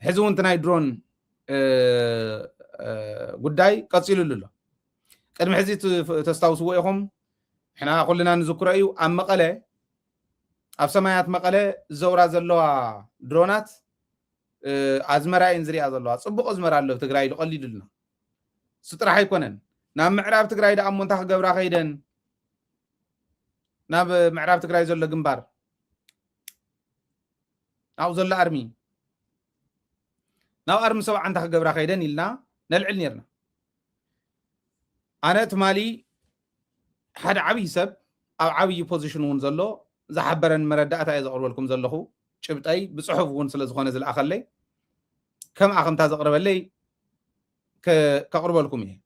حزون تناي درون قداي قصيلو له قدم حزي تستوسوا إيهم إحنا كلنا نذكر أيو أم مقالة أب سمايات مقالة زورا زلوا درونات أزمرا إنزري أزلوا صبق أزمرا له تقرأي له قليل لنا سترح يكونن نام معراب تقرأي ده أم منتخب جبرا خيدن ناب معراب تقرأي زلوا جنبار أو زلوا أرمي ناو أرم سوا عندك جبرا خيدن إلنا نلعل نيرنا أنا تمالي حد عبي سب أو عبي بوزيشن ونزلوا زحبرن مردات إذا أقول لكم زلخو شبت أي بصحف ونسل زخانة زل أخلي كم أخم تاز أقرب لي كقرب لكم إيه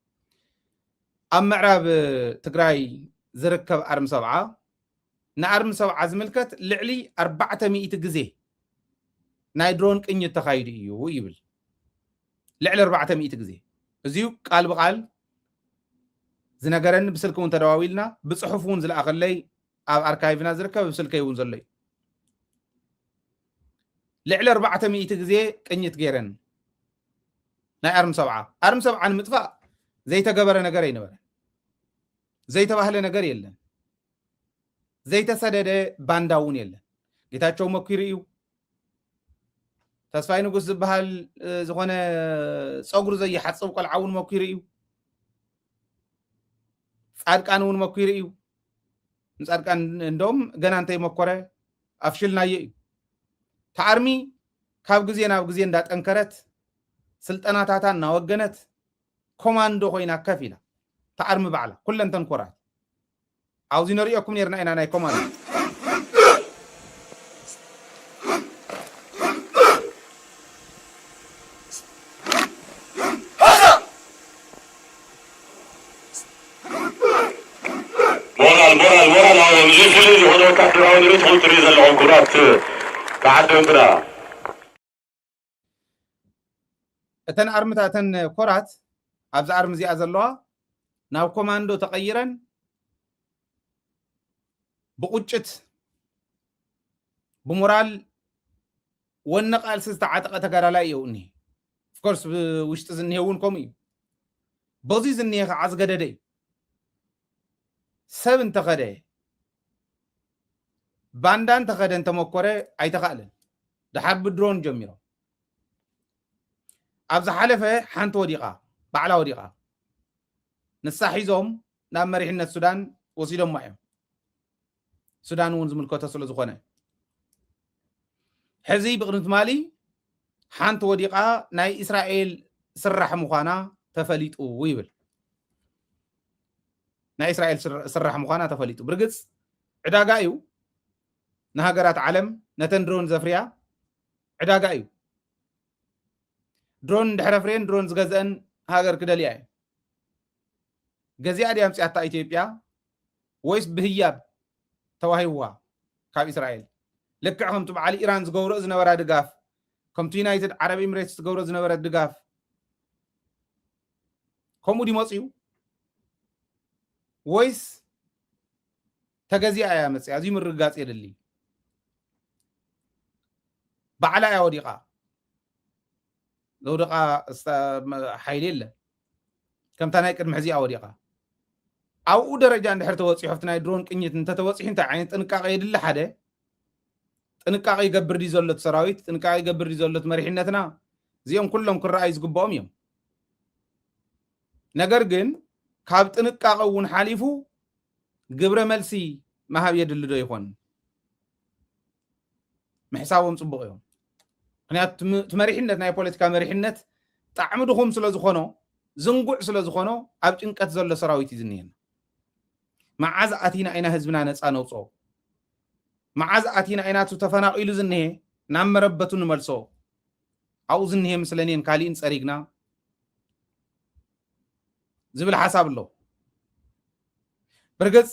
أم معرب تقرأي زركب أرم سبعة نأرم سبعة زملكت لعلي 400 جزء نايدرون إن يتخيدي يبل لعلي 400 جزء زيو قال بقال زنقرن بسلكون تدواويلنا بصحفون زل أخلي أو أركايفنا زركب بسلكيون زلي لعلي 400 جزء إن يتغيرن ناي أرم سبعة متفق زي تقبر نقرين بره زي تبهل نقر يلن زي تسدد بانداون يلن جيتاچو مكيريو تسفاي نغس بحال زغونه صغر زي حصب قلعون مكيريو صادقانون مكيريو صادقان اندوم ገና እንተ ይመኮረ አፍሽልና ይይ ታርሚ ካብ ግዜ ናብ ግዜ እንዳጠንከረት ስልጠናታታና ወገነት ኮማንዶ ኮይና ከፊላ ታርሚ ባዕላ ኩለንተን ኮራት አውዚ ነሪኦኩም ነርና ኢና ናይ ኮማንዶ moral يجي هنا كاتراون يدخل تريز العنقرات بعدهم كده እተን አርምታተን ኮራት ኣብዛ አርም እዚኣ ዘለዋ ናብ ኮማንዶ ተቀይረን ብቁጭት ብሞራል ወነቃል ዝተዓጠቀ ተጋዳላይ እዩ እኒ ኦፍ ኮርስ ውሽጢ ዝኒሄውን ከምኡ እዩ በዚ ዝኒሄ ከዓ ዝገደደ እዩ ሰብ እንተኸደ ባንዳ እንተኸደ እንተመኮረ ኣይተኻእልን ድሓር ብድሮን ጀሚሮም ኣብዛ ሓለፈ ሓንቲ ወዲቓ ባዕላ ወዲቓ ንሳ ሒዞም ናብ መሪሕነት ሱዳን ወሲዶም እዮም ሱዳን እውን ዝምልከቶ ስለ ዝኾነ ሕዚ ብቅድሚ ትማሊ ሓንቲ ወዲቓ ናይ እስራኤል ስራሕ ምዃና ተፈሊጡ ይብል ናይ እስራኤል ስራሕ ምዃና ተፈሊጡ ብርግጽ ዕዳጋ እዩ ንሃገራት ዓለም ነተን ድሮን ዘፍርያ ዕዳጋ እዩ ድሮን ድሕረ ፍሬን ድሮን ዝገዝአን ሃገር ክደልያ እዩ ገዚኣ ድያ ምፅያታ ኢትዮጵያ ወይስ ብህያብ ተዋሂብዋ ካብ እስራኤል ልክዕ ከምቲ በዓል ኢራን ዝገብሮ ዝነበራ ድጋፍ ከምቲ ዩናይትድ ዓረብ ኤምሬትስ ዝገብሮ ዝነበረ ድጋፍ ከምኡ ዲመፅ እዩ ወይስ ተገዚኣ እያ መፅያ እዚ ምርጋፅ የድሊ ባዕላ እያ ወዲቓ ዘውደቃ ሓይሊ የለ ከምታ ናይ ቅድሚ ሕዚኣ ወዲቓ ኣብኡ ደረጃ እንድሕር ተወፂሖ ናይ ድሮን ቅኝት እንተተወፂሑ እንታይ ዓይነት ጥንቃቐ የድሊ ሓደ ጥንቃቐ ይገብር ዲ ዘሎት ሰራዊት ጥንቃቐ ይገብር ዲ ዘሎት መሪሕነትና እዚኦም ኩሎም ክረኣዩ ዝግብኦም እዮም ነገር ግን ካብ ጥንቃቐ እውን ሓሊፉ ግብረ መልሲ መሃብ የድሊ ዶ ይኾን ምሕሳቦም ፅቡቕ እዮም ምክንያቱ መሪሕነት ናይ ፖለቲካ መሪሕነት ጣዕሚ ድኹም ስለ ዝኾኖ ዝንጉዕ ስለ ዝኾኖ ኣብ ጭንቀት ዘሎ ሰራዊት እዩ ዝኒሄና መዓዝ ኣቲና ኢና ህዝብና ነፃ ነውፆ መዓዝ ኣቲና ኢናቱ ተፈናቂሉ ዝኒሄ ናብ መረበቱ ንመልሶ ኣብኡ ዝኒሄ ምስለኔን ካሊእን ፀሪግና ዝብል ሓሳብ ኣሎ ብርግፅ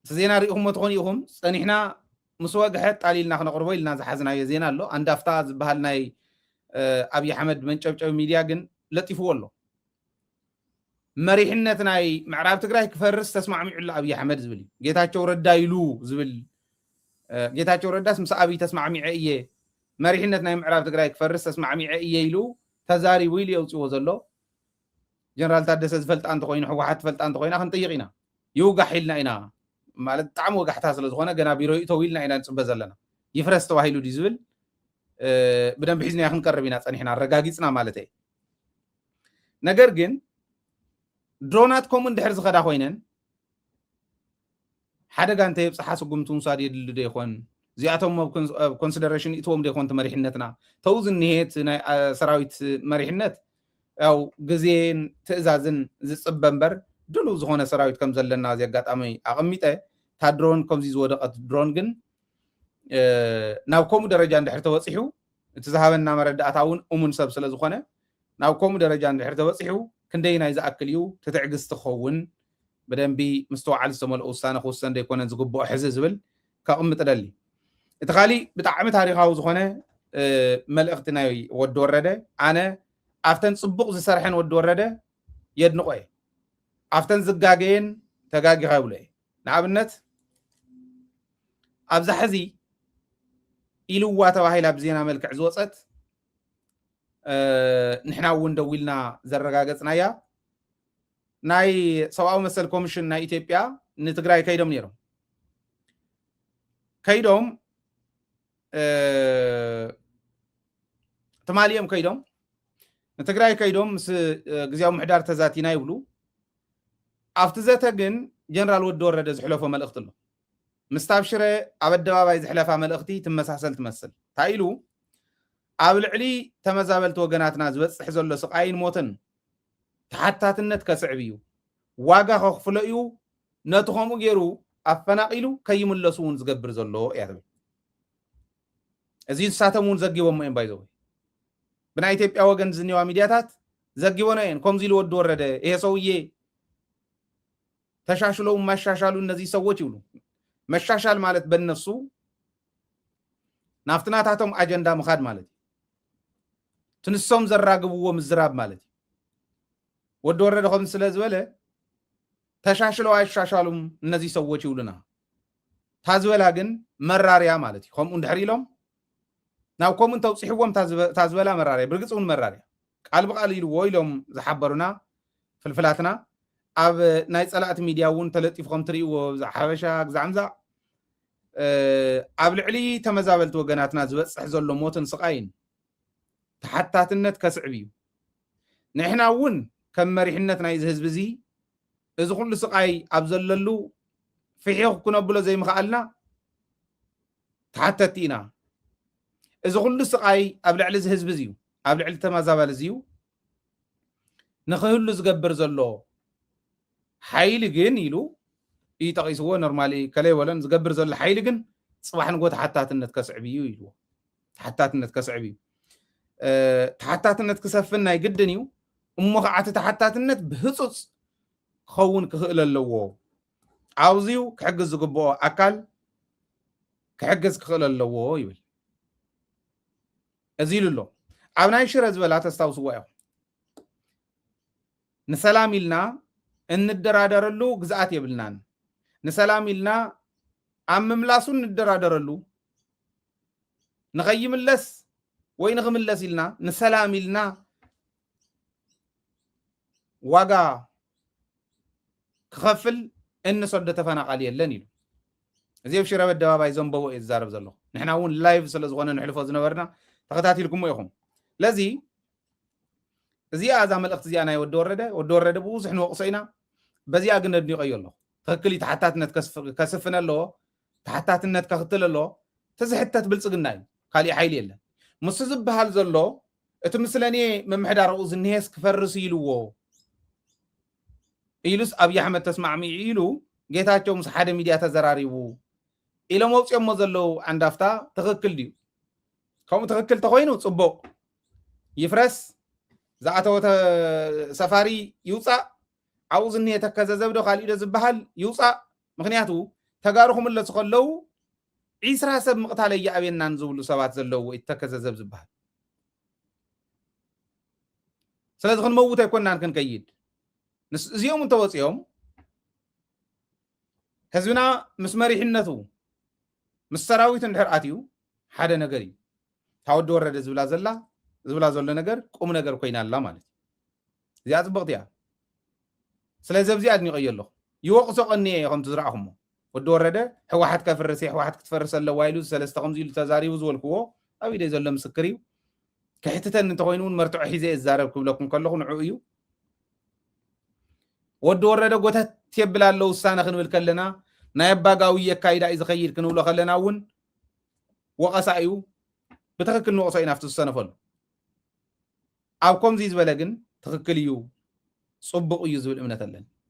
እቲ ዜና ሪኢኹሞ ትኾኑ ኢኹም ፀኒሕና ምስ ወግሐ ጣሊልና ክነቅርቦ ኢልና ዝሓዝናዮ ዜና ኣሎ አንዳፍታ ዝበሃል ናይ ኣብይ ኣሕመድ መንጨብጨብ ሚድያ ግን ለጢፍዎ ኣሎ መሪሕነት ናይ ምዕራብ ትግራይ ክፈርስ ተስማዕሚዑ ኣሎ ኣብይ ኣሕመድ ዝብል ጌታቸው ረዳ ኢሉ ዝብል ጌታቸው ረዳስ ምስ ኣብይ ተስማዕሚዐ እየ مريحنت ناي معراب تግራይ ክፈርስ ተስማዕሚዐ እየ ኢሉ ተዛሪቡ ኢሉ የውፅዎ ዘሎ ጀነራል ታደሰ ዝፈልጣ እንተ ኮይኑ ሕወሓት ፈልጣ እንተ ኮይና ክንጥይቕ ኢና ይውጋሕ ኢልና ኢና ማለት ጣዕሚ ወጋሕታ ስለ ዝኾነ ገና ቢሮ ይእተው ኢልና ኢና ንፅበ ዘለና ይፍረስ ተባሂሉ ዲ ዝብል ብደንብ ሒዝና ክንቀርብ ኢና ፀኒሕና ኣረጋጊፅና ማለት እዩ ነገር ግን ድሮናት ከምኡ እንድሕር ዝኸዳ ኮይነን ሓደጋ እንተ የብፅሓ ስጉምቲ ምውሳድ የድሊ ዶ ይኾን እዚኣቶም ኣብ ኮንሲደሬሽን እትዎም ዶ ይኮን መሪሕነትና ተው ዝኒሄት ናይ ሰራዊት መሪሕነት ያው ግዜን ትእዛዝን ዝፅበ እምበር ድሉ ዝኾነ ሰራዊት ከም ዘለና እዚ ኣጋጣሚ ኣቐሚጠ ታ ድሮን ከምዚ ዝወደቐት ድሮን ግን ናብ ከምኡ ደረጃ እንድሕር ተበፂሑ እቲ ዝሃበና መረዳእታ እውን እሙን ሰብ ስለ ዝኾነ ናብ ከምኡ ደረጃ እንድሕር ተበፂሑ ክንደይ ናይ ዝኣክል እዩ ትትዕግስቲ ክኸውን ብደንቢ ምስተዋዓል ዝተመልኦ ውሳነ ክውሰን ደይኮነን ዝግብኦ ሕዚ ዝብል ከቕምጥ ደሊ እቲ ካሊእ ብጣዕሚ ታሪኻዊ ዝኾነ መልእኽቲ ናይ ወዲ ወረደ ኣነ ኣብተን ፅቡቕ ዝሰርሐን ወዲ ወረደ የድንቆ እየ ኣብተን ዝጋገየን ተጋጊኻ ይብሎ እየ ንኣብነት ኣብዛ ሕዚ ኢልዋ ተባሂላ ብዜና መልክዕ ዝወፀት ንሕና እውን ደው ኢልና ዘረጋገፅናያ ናይ ሰብኣዊ መሰል ኮሚሽን ናይ ኢትዮጵያ ንትግራይ ከይዶም ነይሮም ከይዶም ተማሊኦም ከይዶም ንትግራይ ከይዶም ምስ ግዜያዊ ምሕዳር ተዛቲና ይብሉ ኣብቲ ዘተ ግን ጀነራል ወዲ ወረደ ዝሕለፎ መልእኽቲ ኣሎ ምስታብ ሽረ ኣብ ኣደባባይ ዝሕለፋ መልእኽቲ ትመሳሰል ትመስል እንታይ ኢሉ ኣብ ልዕሊ ተመዛበልቲ ወገናትና ዝበፅሕ ዘሎ ስቃይን ሞትን ተሓታትነት ከስዕብ እዩ ዋጋ ከኽፍሎ እዩ ነቲ ከምኡ ገይሩ ኣፈናቂሉ ከይምለሱ እውን ዝገብር ዘሎ እያ ትብል እዚ ንሳቶም እውን ዘጊቦም እዮም ባይዘው ብናይ ኢትዮጵያ ወገን ዝኒዋ ሚድያታት ዘጊቦነ እየን ከምዚ ኢሉ ወዲ ወረደ ይሄ ሰውዬ ተሻሽለው ማሻሻሉ እነዚህ ሰዎች ይብሉ መሻሻል ማለት በእነሱ ናፍትናታቶም አጀንዳ ምኻድ ማለት ትንሶም ዘራግብዎ ምዝራብ ማለት ወዲ ወረደ ከም ስለ ዝበለ ተሻሽለው አይሻሻሉም እነዚህ ሰዎች ይውሉና ታዝበላ ግን መራሪያ ማለት ከም እንድሕር ኢሎም ናብ ከምኡ ተውፅሕዎም ታዝበላ መራሪያ ብርግፅ እውን መራሪያ ቃል ብቃል ኢልዎ ኢሎም ዝሓበሩና ፍልፍላትና ኣብ ናይ ፀላእቲ ሚድያ እውን ተለጢፍኩም ትርእይዎ ሓበሻ ግዛዕምዛዕ ኣብ ልዕሊ ተመዛበልቲ ወገናትና ዝበፅሕ ዘሎ ሞትን ስቃይን ተሓታትነት ከስዕብ እዩ ንሕና እውን ከም መሪሕነት ናይ ህዝቢ እዚ እዚ ኩሉ ስቃይ ኣብ ዘለሉ ፍሒኽ ክነብሎ ዘይምኽኣልና ተሓተቲ ኢና እዚ ኩሉ ስቃይ ኣብ ልዕሊ እዚ ህዝቢ እዚ እዩ ኣብ ልዕሊ ተመዛበለ እዚ እዩ ንኽህሉ ዝገብር ዘሎ ሓይሊ ግን ኢሉ ይጠቂስዎ ኖርማሊ ከለይ ወለን ዝገብር ዘሎ ሓይሊ ግን ፅባሕ ንጎ ተሓታትነት ከስዕብ እዩ ኢልዎ ተሓታትነት ከስዕብ እዩ ተሓታትነት ክሰፍን ናይ ግድን እዩ እሞ ከዓ እቲ ተሓታትነት ብህፁፅ ክኸውን ክኽእል ኣለዎ ኣብዚኡ ክሕግዝ ዝግብኦ ኣካል ክሕግዝ ክኽእል ኣለዎ ይብል እዚ ኢሉ ኣሎ ኣብ ናይ ሽረ ዝበላ ተስታውስዎ ኢኹም ንሰላም ኢልና እንደራደረሉ ግዝኣት የብልናን ንሰላም ኢልና ኣብ ምምላሱ እንደራደረሉ ንኸይምለስ ወይ ንኽምለስ ኢልና ንሰላም ኢልና ዋጋ ክኸፍል እንሰዶ ተፈናቃሊ የለን ኢሉ እዚ ኣብ ሽረ ኣደባባይ ዘንበቦ እዩ ዝዛረብ ዘሎ ንሕና እውን ላይቭ ስለ ዝኾነ ንሕልፎ ዝነበርና ተኸታቲልኩሞ ኢኹም ለዚ እዚኣ እዛ መልእኽቲ እዚኣ ናይ ወዲ ወረደ ብዙሕ ንወቕሶ ኢና በዚኣ ግን ኣድኒቆ ኣሎ ትክክል ተሓታትነት ከስፍን ኣለዎ ተሓታትነት ከኽትል ኣለዎ ተዝሕተት ብልፅግና እዩ ካሊእ ሓይሊ የለን ምስ ዝበሃል ዘሎ እቲ ምስለኔ መምሕዳርኡ ዝኒሄስ ክፈርስ ኢልዎ ኢሉስ ኣብይ ኣሕመድ ተስማዕሚዑ ኢሉ ጌታቸው ምስ ሓደ ሚድያ ተዘራሪቡ ኢሎም ወፅኦሞ ዘለው ዓንዳፍታ ትክክል ድዩ ከምኡ ትክክል ተኮይኑ ፅቡቅ ይፍረስ ዝኣተወ ሰፋሪ ይውፃእ ኣብኡ ዝኒሄ ተከዘዘብ ዶ ካሊእ ዶ ዝበሃል ይውፃእ ምክንያቱ ተጋሩ ክምለሱ ከለው 20 ሰብ ምቕታለ ይኣብየናን ዝብሉ ሰባት ዘለው ወይ ተከዘዘብ ዝበሃል ስለዚ ክንመውት ኣይኮንናን ክንከይድ እዚኦም እንተወፂኦም ህዝብና ምስ መሪሕነቱ ምስ ሰራዊት እንድሕር ኣትዩ ሓደ ነገር እዩ ታወዲ ወረደ ዝብላ ዘሎ ነገር ቁም ነገር ኮይና ኣላ ማለት እዩ እዚኣ ፅብቕቲ እያ ስለዚ ኣብዚኣ ኣድኒቀዮ ኣለኹ ይወቕሶ ቀኒየ ከምቲ ዝረኣኹሞ ወዲ ወረደ ሕወሓት ከፍርስ ሕወሓት ክትፈርስ ኣለዋ ኢሉ ሰለስተ ከምዚ ኢሉ ተዛሪቡ ዝበልክዎ ኣብ ኢደይ ዘሎ ምስክር እዩ ክሕትተን እንተኮይኑ እውን መርትዖ ሒዘ ዝዛረብ ክብለኩም ከለኹ ንዑ እዩ ወዲ ወረደ ጎተት የብል ኣሎ ውሳነ ክንብል ከለና ናይ ኣባጋዊ የካይዳ እዩ ዝኸይድ ክንብሎ ከለና እውን ወቐሳ እዩ ብትክክል ንወቕሶ ኢና ኣብቲ ዝሰነፈሉ ኣብ ከምዚ ዝበለ ግን ትክክል እዩ ፅቡቅ እዩ ዝብል እምነት ኣለኒ